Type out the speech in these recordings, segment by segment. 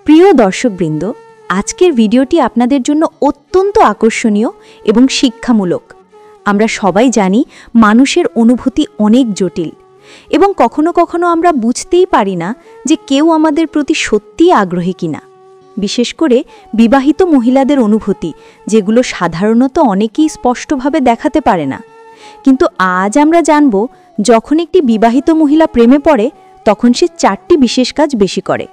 প্রিয় দর্শকবৃন্দ, আজকের ভিডিওটি আপনাদের জন্য অত্যন্ত আকর্ষণীয় এবং শিক্ষামূলক। আমরা সবাই জানি মানুষের অনুভূতি অনেক জটিল এবং কখনো কখনো আমরা বুঝতেই পারি না যে কেউ আমাদের প্রতি সত্যিই আগ্রহী কিনা। বিশেষ করে বিবাহিত মহিলাদের অনুভূতি, যেগুলো সাধারণত অনেকেই স্পষ্টভাবে দেখাতে পারে না। কিন্তু আজ আমরা জানব, যখন একটি বিবাহিত মহিলা প্রেমে পড়ে তখন সে 4টি বিশেষ কাজ বেশি করে।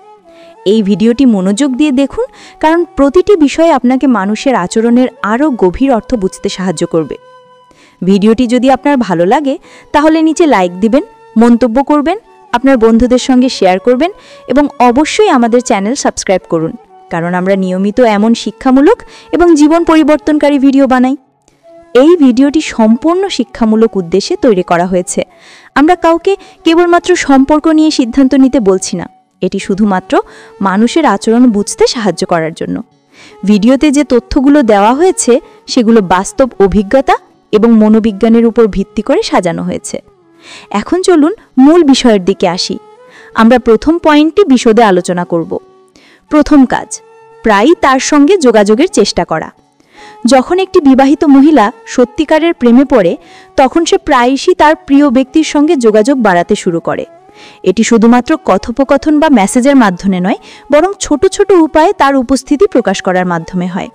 এই ভিডিওটি মনোযোগ দিয়ে দেখুন, কারণ প্রতিটি বিষয় আপনাকে মানুষের আচরণের আরও গভীর অর্থ বুঝতে সাহায্য করবে। ভিডিওটি যদি আপনার ভালো লাগে তাহলে নিচে লাইক দিবেন, মন্তব্য করবেন, আপনার বন্ধুদের সঙ্গে শেয়ার করবেন এবং অবশ্যই আমাদের চ্যানেল সাবস্ক্রাইব করুন, কারণ আমরা নিয়মিত এমন শিক্ষামূলক এবং জীবন পরিবর্তনকারী ভিডিও বানাই। এই ভিডিওটি সম্পূর্ণ শিক্ষামূলক উদ্দেশ্যে তৈরি করা হয়েছে। আমরা কাউকে কেবলমাত্র সম্পর্ক নিয়ে সিদ্ধান্ত নিতে বলছি না, এটি শুধুমাত্র মানুষের আচরণ বুঝতে সাহায্য করার জন্য। ভিডিওতে যে তথ্যগুলো দেওয়া হয়েছে সেগুলো বাস্তব অভিজ্ঞতা এবং মনোবিজ্ঞানের উপর ভিত্তি করে সাজানো হয়েছে। এখন চলুন মূল বিষয়ের দিকে আসি। আমরা প্রথম পয়েন্টটি বিশদে আলোচনা করব। প্রথম কাজ, প্রায়ই তার সঙ্গে যোগাযোগের চেষ্টা করা। যখন একটি বিবাহিত মহিলা সত্যিকারের প্রেমে পড়ে তখন সে প্রায়শই তার প্রিয় ব্যক্তির সঙ্গে যোগাযোগ বাড়াতে শুরু করে। এটি শুধুমাত্র কথোপকথন বা মেসেজের মাধ্যমে নয়, বরং ছোট ছোট উপায়ে তার উপস্থিতি প্রকাশ করার মাধ্যমে হয়।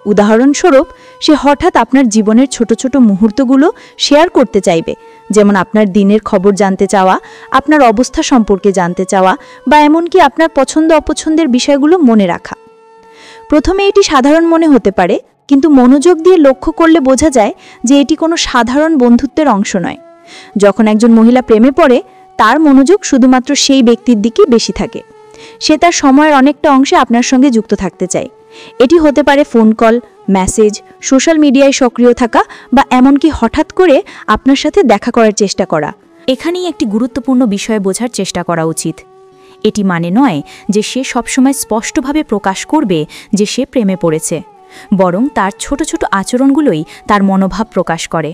উদাহরণস্বরূপ, সে হঠাৎ আপনার জীবনের ছোট ছোট মুহূর্তগুলো শেয়ার করতে চাইবে, যেমন আপনার দিনের খবর জানতে চাওয়া, আপনার অবস্থা সম্পর্কে জানতে চাওয়া বা এমনকি আপনার পছন্দ অপছন্দের বিষয়গুলো মনে রাখা। প্রথমে এটি সাধারণ মনে হতে পারে, কিন্তু মনোযোগ দিয়ে লক্ষ্য করলে বোঝা যায় যে এটি কোনো সাধারণ বন্ধুত্বের অংশ নয়। যখন একজন মহিলা প্রেমে পড়ে তার মনোযোগ শুধুমাত্র সেই ব্যক্তির দিকেই বেশি থাকে। সে তার সময়ের অনেকটা অংশে আপনার সঙ্গে যুক্ত থাকতে চায়। এটি হতে পারে ফোন কল, মেসেজ, সোশ্যাল মিডিয়ায় সক্রিয় থাকা বা এমনকি হঠাৎ করে আপনার সাথে দেখা করার চেষ্টা করা। এখানেই একটি গুরুত্বপূর্ণ বিষয় বোঝার চেষ্টা করা উচিত। এটি মানে নয় যে সে সবসময় স্পষ্টভাবে প্রকাশ করবে যে সে প্রেমে পড়েছে, বরং তার ছোট ছোট আচরণগুলোই তার মনোভাব প্রকাশ করে।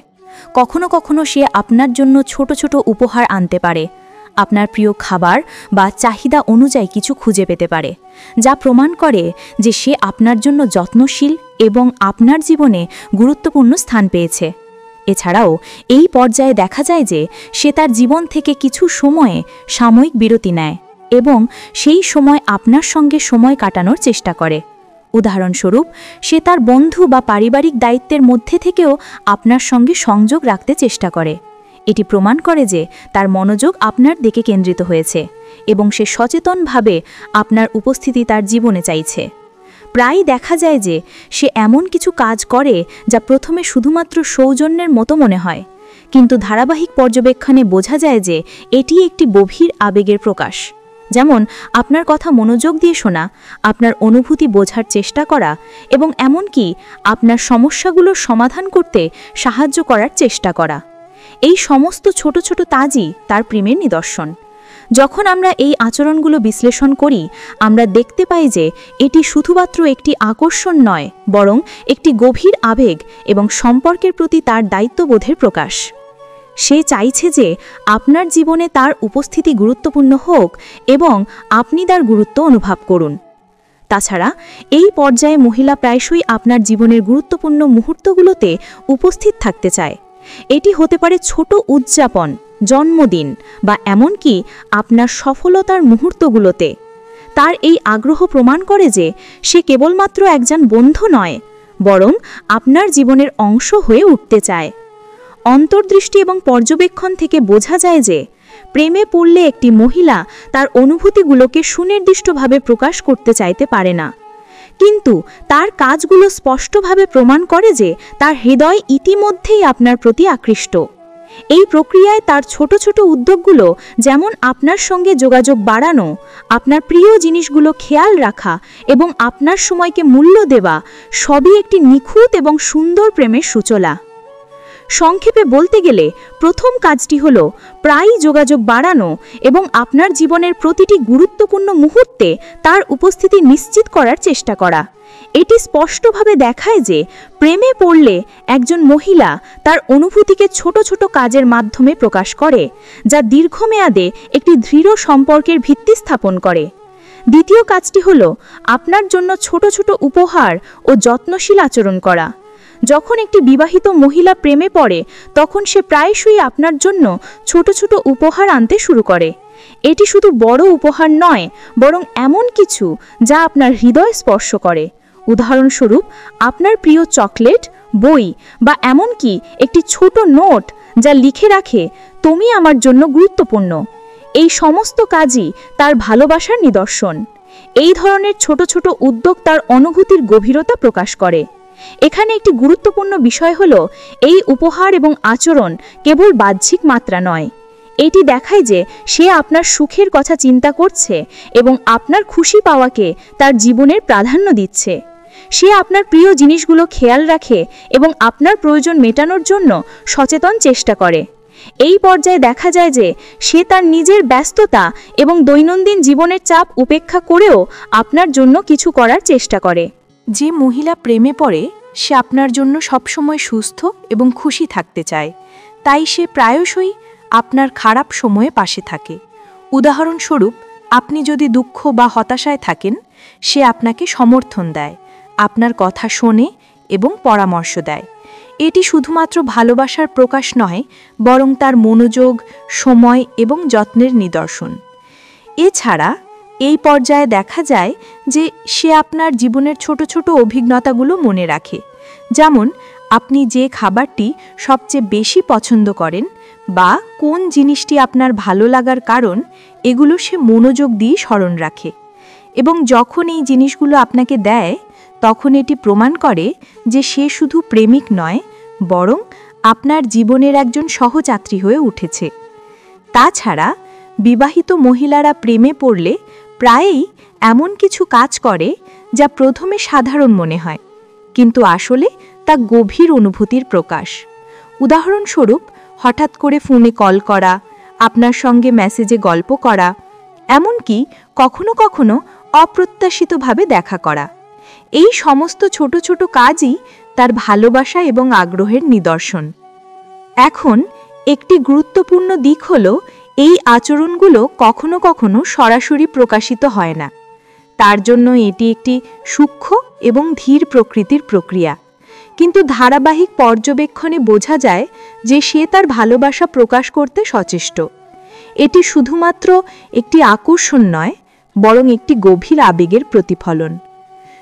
কখনো কখনো সে আপনার জন্য ছোট ছোট উপহার আনতে পারে, আপনার প্রিয় খাবার বা চাহিদা অনুযায়ী কিছু খুঁজে পেতে পারে, যা প্রমাণ করে যে সে আপনার জন্য যত্নশীল এবং আপনার জীবনে গুরুত্বপূর্ণ স্থান পেয়েছে। এছাড়াও এই পর্যায়ে দেখা যায় যে সে তার জীবন থেকে কিছু সময়ে সাময়িক বিরতি নেয় এবং সেই সময় আপনার সঙ্গে সময় কাটানোর চেষ্টা করে। উদাহরণস্বরূপ, সে তার বন্ধু বা পারিবারিক দায়িত্বের মধ্যে থেকেও আপনার সঙ্গে সংযোগ রাখতে চেষ্টা করে। এটি প্রমাণ করে যে তার মনোযোগ আপনার দিকে কেন্দ্রিত হয়েছে এবং সে সচেতনভাবে আপনার উপস্থিতি তার জীবনে চাইছে। প্রায়ই দেখা যায় যে সে এমন কিছু কাজ করে যা প্রথমে শুধুমাত্র সৌজন্যের মতো মনে হয়, কিন্তু ধারাবাহিক পর্যবেক্ষণে বোঝা যায় যে এটি একটি গভীর আবেগের প্রকাশ। যেমন আপনার কথা মনোযোগ দিয়ে শোনা, আপনার অনুভূতি বোঝার চেষ্টা করা এবং এমনকি আপনার সমস্যাগুলোর সমাধান করতে সাহায্য করার চেষ্টা করা। এই সমস্ত ছোট ছোট কাজই তার প্রেমের নিদর্শন। যখন আমরা এই আচরণগুলো বিশ্লেষণ করি, আমরা দেখতে পাই যে এটি শুধুমাত্র একটি আকর্ষণ নয়, বরং একটি গভীর আবেগ এবং সম্পর্কের প্রতি তার দায়িত্ববোধের প্রকাশ। সে চাইছে যে আপনার জীবনে তার উপস্থিতি গুরুত্বপূর্ণ হোক এবং আপনি তার গুরুত্ব অনুভব করুন। তাছাড়া এই পর্যায়ে মহিলা প্রায়শই আপনার জীবনের গুরুত্বপূর্ণ মুহূর্তগুলোতে উপস্থিত থাকতে চায়। এটি হতে পারে ছোট উদযাপন, জন্মদিন বা এমনকি আপনার সফলতার মুহূর্তগুলোতে। তার এই আগ্রহ প্রমাণ করে যে সে কেবলমাত্র একজন বন্ধু নয়, বরং আপনার জীবনের অংশ হয়ে উঠতে চায়। অন্তর্দৃষ্টি এবং পর্যবেক্ষণ থেকে বোঝা যায় যে প্রেমে পড়লে একটি মহিলা তার অনুভূতিগুলোকে সুনির্দিষ্টভাবে প্রকাশ করতে চাইতে পারে না, কিন্তু তার কাজগুলো স্পষ্টভাবে প্রমাণ করে যে তার হৃদয় ইতিমধ্যেই আপনার প্রতি আকৃষ্ট। এই প্রক্রিয়ায় তার ছোট ছোট উদ্যোগগুলো, যেমন আপনার সঙ্গে যোগাযোগ বাড়ানো, আপনার প্রিয় জিনিসগুলো খেয়াল রাখা এবং আপনার সময়কে মূল্য দেওয়া, সবই একটি নিখুঁত এবং সুন্দর প্রেমের সূচনা। সংক্ষেপে বলতে গেলে, প্রথম কাজটি হল প্রায়ই যোগাযোগ বাড়ানো এবং আপনার জীবনের প্রতিটি গুরুত্বপূর্ণ মুহূর্তে তার উপস্থিতি নিশ্চিত করার চেষ্টা করা। এটি স্পষ্টভাবে দেখায় যে প্রেমে পড়লে একজন মহিলা তার অনুভূতিকে ছোট ছোট কাজের মাধ্যমে প্রকাশ করে, যা দীর্ঘমেয়াদে একটি দৃঢ় সম্পর্কের ভিত্তি স্থাপন করে। দ্বিতীয় কাজটি হলো আপনার জন্য ছোট ছোট উপহার ও যত্নশীল আচরণ করা। যখন একটি বিবাহিত মহিলা প্রেমে পড়ে তখন সে প্রায়শই আপনার জন্য ছোট ছোট উপহার আনতে শুরু করে। এটি শুধু বড় উপহার নয়, বরং এমন কিছু যা আপনার হৃদয় স্পর্শ করে। উদাহরণস্বরূপ, আপনার প্রিয় চকলেট, বই বা এমনকি একটি ছোট নোট যা লিখে রাখে, তুমি আমার জন্য গুরুত্বপূর্ণ। এই সমস্ত কাজই তার ভালোবাসার নিদর্শন। এই ধরনের ছোট ছোট উদ্যোগ তার অনুভূতির গভীরতা প্রকাশ করে। এখানে একটি গুরুত্বপূর্ণ বিষয় হলো, এই উপহার এবং আচরণ কেবল বাহ্যিক মাত্রা নয়। এটি দেখায় যে সে আপনার সুখের কথা চিন্তা করছে এবং আপনার খুশি পাওয়াকে তার জীবনের প্রাধান্য দিচ্ছে। সে আপনার প্রিয় জিনিসগুলো খেয়াল রাখে এবং আপনার প্রয়োজন মেটানোর জন্য সচেতন চেষ্টা করে। এই পর্যায়ে দেখা যায় যে সে তার নিজের ব্যস্ততা এবং দৈনন্দিন জীবনের চাপ উপেক্ষা করেও আপনার জন্য কিছু করার চেষ্টা করে। যে মহিলা প্রেমে পড়ে সে আপনার জন্য সবসময় সুস্থ এবং খুশি থাকতে চায়, তাই সে প্রায়শই আপনার খারাপ সময়ে পাশে থাকে। উদাহরণস্বরূপ, আপনি যদি দুঃখ বা হতাশায় থাকেন, সে আপনাকে সমর্থন দেয়, আপনার কথা শোনে এবং পরামর্শ দেয়। এটি শুধুমাত্র ভালোবাসার প্রকাশ নয়, বরং তার মনোযোগ, সময় এবং যত্নের নিদর্শন। এছাড়া এই পর্যায়ে দেখা যায় যে সে আপনার জীবনের ছোট ছোট অভিজ্ঞতাগুলো মনে রাখে, যেমন আপনি যে খাবারটি সবচেয়ে বেশি পছন্দ করেন বা কোন জিনিসটি আপনার ভালো লাগার কারণ, এগুলো সে মনোযোগ দিয়ে স্মরণ রাখে। এবং যখন এই জিনিসগুলো আপনাকে দেয়, তখন এটি প্রমাণ করে যে সে শুধু প্রেমিক নয়, বরং আপনার জীবনের একজন সহযাত্রী হয়ে উঠেছে। তাছাড়া বিবাহিত মহিলারা প্রেমে পড়লে প্রায়ই এমন কিছু কাজ করে যা প্রথমে সাধারণ মনে হয়, কিন্তু আসলে তা গভীর অনুভূতির প্রকাশ। উদাহরণস্বরূপ, হঠাৎ করে ফোনে কল করা, আপনার সঙ্গে মেসেজে গল্প করা, এমনকি কখনো কখনো অপ্রত্যাশিতভাবে দেখা করা। এই সমস্ত ছোট ছোট কাজই তার ভালোবাসা এবং আগ্রহের নিদর্শন। এখন একটি গুরুত্বপূর্ণ দিক হলো, এই আচরণগুলো কখনো কখনো সরাসরি প্রকাশিত হয় না। তার জন্য এটি একটি সূক্ষ্ম এবং ধীর প্রকৃতির প্রক্রিয়া, কিন্তু ধারাবাহিক পর্যবেক্ষণে বোঝা যায় যে সে তার ভালোবাসা প্রকাশ করতে সচেষ্ট। এটি শুধুমাত্র একটি আকর্ষণ নয়, বরং একটি গভীর আবেগের প্রতিফলন।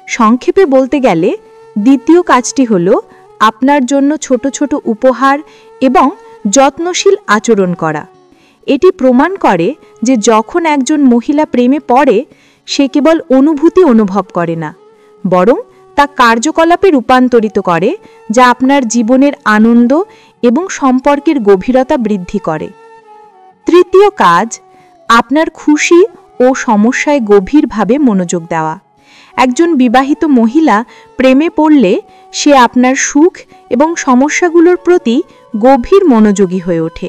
সংক্ষেপে বলতে গেলে, দ্বিতীয় কাজটি হলো আপনার জন্য ছোট ছোট উপহার এবং যত্নশীল আচরণ করা। এটি প্রমাণ করে যে যখন একজন মহিলা প্রেমে পড়ে, সে কেবল অনুভূতি অনুভব করে না, বরং তা কার্যকলাপে রূপান্তরিত করে, যা আপনার জীবনের আনন্দ এবং সম্পর্কের গভীরতা বৃদ্ধি করে। তৃতীয় কাজ, আপনার খুশি ও সমস্যায় গভীরভাবে মনোযোগ দেওয়া। একজন বিবাহিত মহিলা প্রেমে পড়লে সে আপনার সুখ এবং সমস্যাগুলোর প্রতি গভীর মনোযোগী হয়ে ওঠে।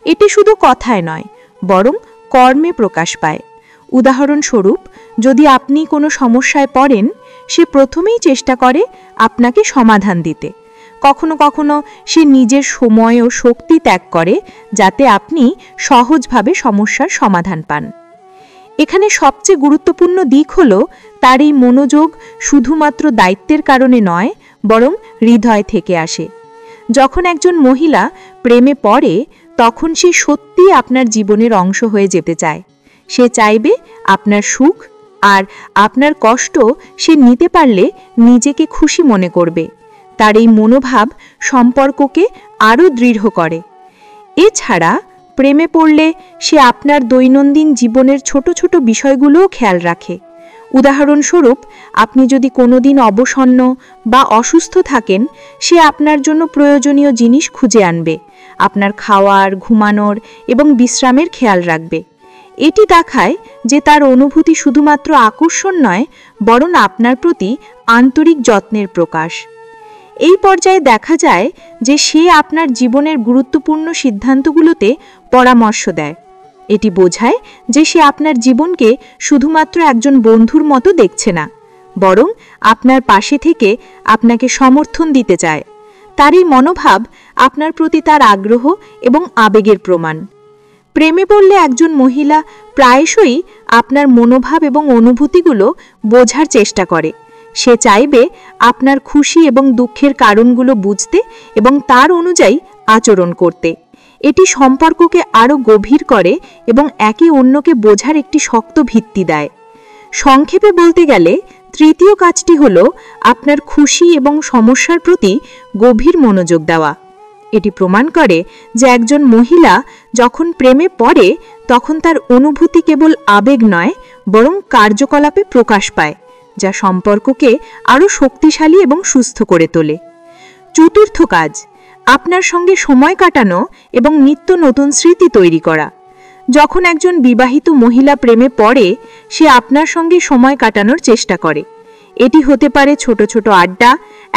এটি শুধু কথায় নয়, বরং কর্মে প্রকাশ পায়। উদাহরণস্বরূপ, যদি আপনি কোনো সমস্যায় পড়েন, সে প্রথমেই চেষ্টা করে আপনাকে সমাধান দিতে। কখনো কখনো সে নিজের সময় ও শক্তি ত্যাগ করে, যাতে আপনি সহজভাবে সমস্যার সমাধান পান। এখানে সবচেয়ে গুরুত্বপূর্ণ দিক হলো, তার এই মনোযোগ শুধুমাত্র দায়িত্বের কারণে নয়, বরং হৃদয় থেকে আসে। যখন একজন মহিলা প্রেমে পড়ে, তখন সে সত্যিই আপনার জীবনের অংশ হয়ে যেতে চায়। সে চাইবে আপনার সুখ আর আপনার কষ্ট সে নিতে পারলে নিজেকে খুশি মনে করবে। তার এই মনোভাব সম্পর্ককে আরও দৃঢ় করে। এছাড়া প্রেমে পড়লে সে আপনার দৈনন্দিন জীবনের ছোট ছোট বিষয়গুলোও খেয়াল রাখে। উদাহরণস্বরূপ, আপনি যদি কোনোদিন অবসন্ন বা অসুস্থ থাকেন, সে আপনার জন্য প্রয়োজনীয় জিনিস খুঁজে আনবে, আপনার খাওয়ার, ঘুমানোর এবং বিশ্রামের খেয়াল রাখবে। এটি দেখায় যে তার অনুভূতি শুধুমাত্র আকর্ষণ নয়, বরং আপনার প্রতি আন্তরিক যত্নের প্রকাশ। এই পর্যায়ে দেখা যায় যে সে আপনার জীবনের গুরুত্বপূর্ণ সিদ্ধান্তগুলোতে পরামর্শ দেয়। এটি বোঝায় যে সে আপনার জীবনকে শুধুমাত্র একজন বন্ধুর মতো দেখছে না, বরং আপনার পাশে থেকে আপনাকে সমর্থন দিতে চায়। তার এই মনোভাব আপনার প্রতি তার আগ্রহ এবং আবেগের প্রমাণ। প্রেমে পড়লে একজন মহিলা প্রায়শই আপনার মনোভাব এবং অনুভূতিগুলো বোঝার চেষ্টা করে। সে চাইবে আপনার খুশি এবং দুঃখের কারণগুলো বুঝতে এবং তার অনুযায়ী আচরণ করতে। এটি সম্পর্ককে আরও গভীর করে এবং একে অন্যকে বোঝার একটি শক্ত ভিত্তি দেয়। সংক্ষেপে বলতে গেলে তৃতীয় কাজটি হল আপনার খুশি এবং সমস্যার প্রতি গভীর মনোযোগ দেওয়া। এটি প্রমাণ করে যে একজন মহিলা যখন প্রেমে পড়ে তখন তার অনুভূতি কেবল আবেগ নয়, বরং কার্যকলাপে প্রকাশ পায়, যা সম্পর্ককে আরও শক্তিশালী এবং সুস্থ করে তোলে। চতুর্থ কাজ, আপনার সঙ্গে সময় কাটানো এবং নিত্য নতুন স্মৃতি তৈরি করা। যখন একজন বিবাহিত মহিলা প্রেমে পড়ে, সে আপনার সঙ্গে সময় কাটানোর চেষ্টা করে। এটি হতে পারে ছোট ছোট আড্ডা,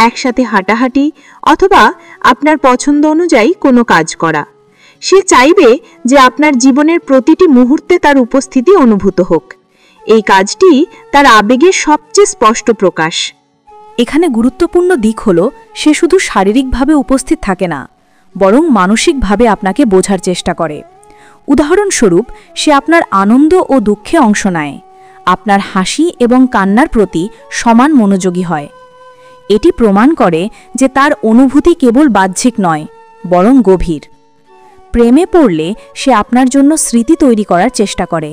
একসাথে হাঁটাহাঁটি, অথবা আপনার পছন্দ অনুযায়ী কোনো কাজ করা। সে চাইবে যে আপনার জীবনের প্রতিটি মুহূর্তে তার উপস্থিতি অনুভূত হোক। এই কাজটি তার আবেগের সবচেয়ে স্পষ্ট প্রকাশ। এখানে গুরুত্বপূর্ণ দিক হল সে শুধু শারীরিকভাবে উপস্থিত থাকে না, বরং মানসিকভাবে আপনাকে বোঝার চেষ্টা করে। উদাহরণস্বরূপ, সে আপনার আনন্দ ও দুঃখে অংশ নেয়, আপনার হাসি এবং কান্নার প্রতি সমান মনোযোগী হয়। এটি প্রমাণ করে যে তার অনুভূতি কেবল বাহ্যিক নয়, বরং গভীর। প্রেমে পড়লে সে আপনার জন্য স্মৃতি তৈরি করার চেষ্টা করে,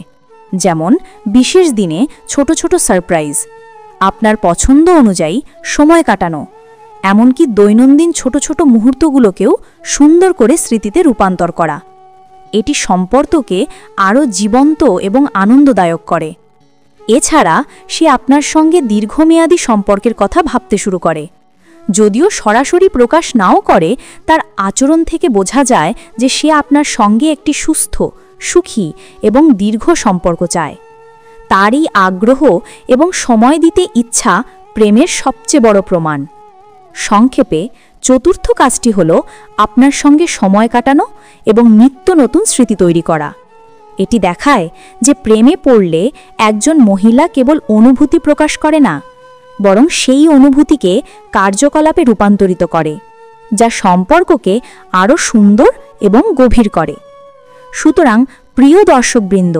যেমন বিশেষ দিনে ছোট ছোট সারপ্রাইজ, আপনার পছন্দ অনুযায়ী সময় কাটানো, এমনকি দৈনন্দিন ছোট ছোট মুহূর্তগুলোকেও সুন্দর করে স্মৃতিতে রূপান্তর করা। এটি সম্পর্ককে আরও জীবন্ত এবং আনন্দদায়ক করে। এছাড়া সে আপনার সঙ্গে দীর্ঘমেয়াদী সম্পর্কের কথা ভাবতে শুরু করে। যদিও সরাসরি প্রকাশ নাও করে, তার আচরণ থেকে বোঝা যায় যে সে আপনার সঙ্গে একটি সুস্থ, সুখী এবং দীর্ঘ সম্পর্ক চায়। তার এই আগ্রহ এবং সময় দিতে ইচ্ছা প্রেমের সবচেয়ে বড় প্রমাণ। সংক্ষেপে, চতুর্থ কাজটি হল আপনার সঙ্গে সময় কাটানো এবং নিত্য নতুন স্মৃতি তৈরি করা। এটি দেখায় যে প্রেমে পড়লে একজন মহিলা কেবল অনুভূতি প্রকাশ করে না, বরং সেই অনুভূতিকে কার্যকলাপে রূপান্তরিত করে, যা সম্পর্ককে আরও সুন্দর এবং গভীর করে। সুতরাং প্রিয় দর্শকবৃন্দ,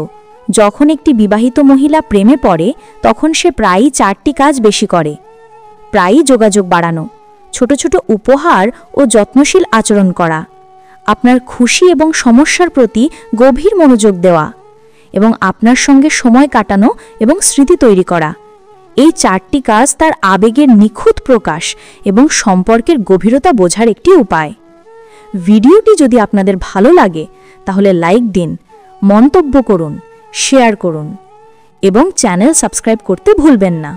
যখন একটি বিবাহিত মহিলা প্রেমে পড়ে, তখন সে প্রায়ই 4টি কাজ বেশি করে। প্রায়ই যোগাযোগ বাড়ানো, ছোট ছোট উপহার ও যত্নশীল আচরণ করা, আপনার খুশি এবং সমস্যার প্রতি গভীর মনোযোগ দেওয়া, এবং আপনার সঙ্গে সময় কাটানো এবং স্মৃতি তৈরি করা। এই 4টি কাজ তার আবেগের নিখুঁত প্রকাশ এবং সম্পর্কের গভীরতা বোঝার একটি উপায়। ভিডিওটি যদি আপনাদের ভালো লাগে তাহলে লাইক দিন, মন্তব্য করুন, শেয়ার করুন এবং চ্যানেল সাবস্ক্রাইব করতে ভুলবেন না।